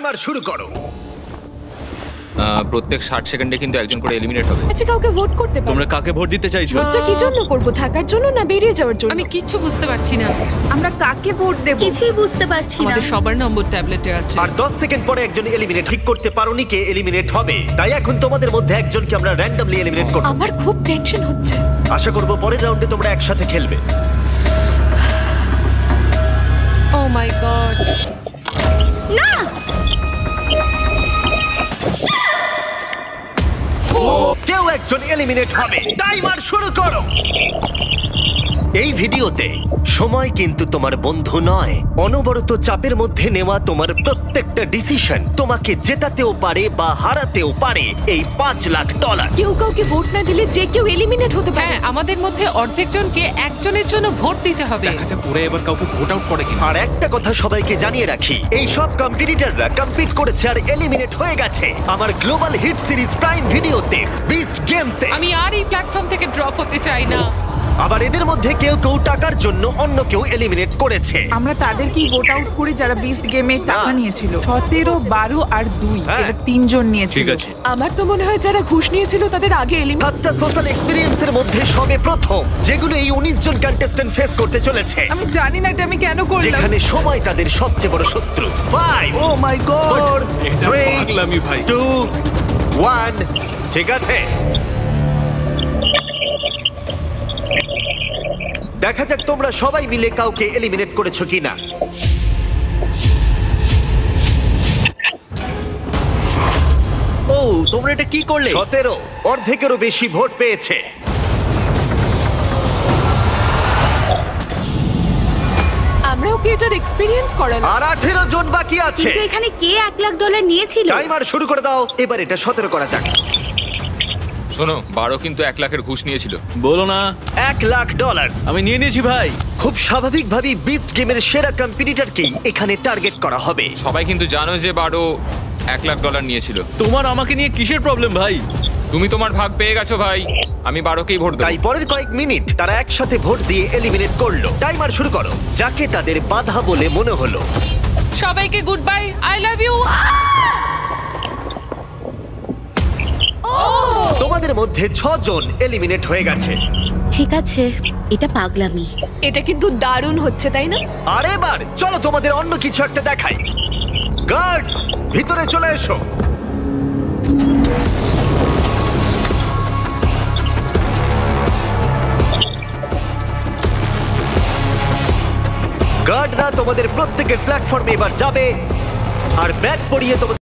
Timer শুরু করো। প্রত্যেক 60 সেকেন্ডে কিন্তু একজন করে এলিমিনেট হবে। আচ্ছা, কাউকে ভোট করতে পারো। তোমরা কাকে ভোট দিতে চাইছো? ভোটটা কি জন্য করব? থাকার জন্য না বেরিয়ে যাওয়ার জন্য? আমি কিচ্ছু বুঝতে পারছি না। আমরা কাকে ভোট দেব? কিছুই বুঝতে পারছি না। আমাদের সবার নম্বর ট্যাবলেটে আছে। আর 10 সেকেন্ড পরে একজন এলিমিনেট ঠিক করতে পারোনি কে এলিমিনেট হবে। তাই এখন তোমাদের মধ্যে একজনকে আমরা র্যান্ডমলি এলিমিনেট করব। আমার খুব টেনশন হচ্ছে। আশা করব পরের রাউন্ডে তোমরা একসাথে খেলবে। ও মাই গড। না, কেউ একজন এলিমিনেট হবে। টাইমার শুরু করো। এই ভিডিওতে সময় কিন্তু তোমার বন্ধু নয়। অনবরত চাপের মধ্যে নেওয়া তোমার প্রত্যেকটা ডিসিশন তোমাকে জেতাতেও পারে বা হারাতেও পারে এই $5,00,000। কেউ কাউকে ভোট না দিলে যে কেউ এলিমিনেট হতে পারে। হ্যাঁ, আমাদের মধ্যে অর্ধেক জনকে একজনের জন্য ভোট দিতে হবে। আচ্ছা, ওরা এবার কাউকে ভোট আউট করে কিনা? আর একটা কথা সবাইকে জানিয়ে রাখি, এই সব কম্পিটিটররা কম্পিট করেছে আর এলিমিনেট হয়ে গেছে আমার গ্লোবাল হিট সিরিজ প্রাইম ভিডিওতে বিস্ট গেমসে। আমি আর এই প্ল্যাটফর্ম থেকে ড্রপ হতে চাই না। আবার এদের মধ্যে কেউ কেউ টাকার জন্য অন্য কেউ এলিমিনেট করেছে। আমরা তাদেরকেই ভোট আউট করি যারা বিস্ট গেমে টাকা না। নিয়েছিল। 17, 12 আর 2 হ্যাঁ। এরা 3 জন নিয়েছিল। ঠিক আছে। আমার তো মনে হয় যারা ঘুষ নিয়েছিল তাদের আগে এলিমিনেট। 7টা সোশ্যাল এক্সপেরিয়েন্সের মধ্যে সবে প্রথম যেগুলো এই 19 জন কন্টেস্ট্যান্ট ফেস করতে চলেছে, আমি জানি না এটা আমি কেন করলাম। যেখানে সময় তাদের সবচেয়ে বড় শত্রু। 5 ও মাই গড, 4 এটা 3 পাগলামি ভাই। 2 1 ঠিক আছে, দেখা যাক তোমরা সবাই মিলে কাউকে এলিমিনেট করেছো কিনা। ও, তোমরা এটা কি করলে? 17 অর্ধেকেরও বেশি ভোট পেয়েছে। আমরাও কি এটার এক্সপেরিয়েন্স করালাম? আর 18 জন বাকি আছে। কিন্তু এখানে কে $1,00,000 নিয়েছিল? টাইমার শুরু করে দাও। এবার এটা 17 করা যাক। শোনো, 12 কিন্তু 1 লাখের ঘুষ নিয়েছিল। বলো না। $1,00,000 আমি নিয়ে নিয়েছি ভাই। খুব স্বাভাবিকভাবেই বিস্ট গেমের সেরা কম্পিটিটরকেই এখানে টার্গেট করা হবে। সবাই কিন্তু জানো যে 12 $1 লাখ নিয়েছিল। তোমার আমাকে নিয়ে কিসের প্রবলেম ভাই? তুমি তোমার ভাগ পেয়ে গেছো ভাই। আমি 12কেই ভোট তাই দেবো। পরের কয়েক মিনিট তারা একসাথে ভোট দিয়ে এলিমিনেট করলো। টাইমার শুরু করো। যাকে তাদের বাধা বলে মনে হলো। সবাইকে good bye, I love you. তোমাদের মধ্যে 6 জন এলিমিনেট হয়ে গেছে। ঠিক আছে, এটা পাগলামি। এটা কিন্তু দারুণ হচ্ছে, তাই না? আর এবার চলো তোমাদের অন্য কিছু একটা দেখাই। গার্ডস, ভিতরে চলে এসো। গার্ডরা তোমাদের প্রত্যেকের প্ল্যাটফর্মে এবার যাবে আর ব্যাগ পরিয়ে তোমাদের